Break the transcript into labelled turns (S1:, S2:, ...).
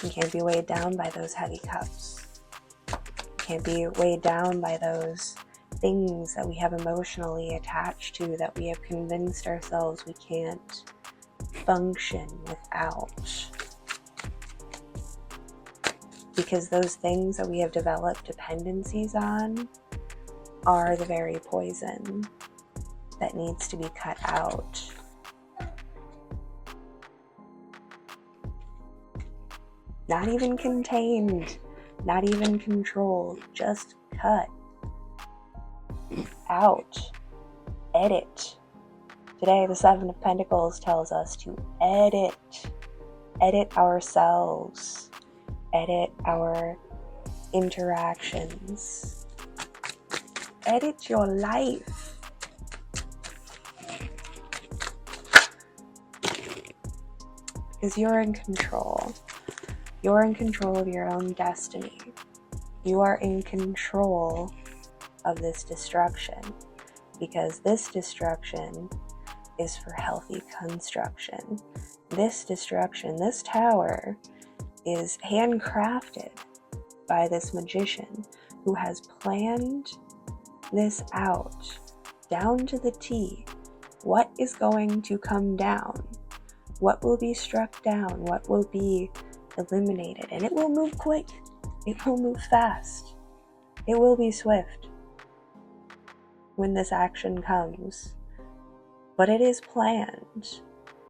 S1: You can't be weighed down by those heavy cups. You can't be weighed down by those things that we have emotionally attached to, that we have convinced ourselves we can't function without. Because those things that we have developed dependencies on are the very poison that needs to be cut out. Not even contained, not even controlled, just cut out. Edit. Today, the Seven of Pentacles tells us to edit. Edit ourselves. Edit our interactions. Edit your life. Because you're in control. You're in control of your own destiny. You are in control of this destruction. Because this destruction is for healthy construction. This destruction, this tower, is handcrafted by this magician who has planned this out down to the T. What is going to come down? What will be struck down? What will be eliminated? And it will move quick. It will move fast. It will be swift when this action comes. But it is planned.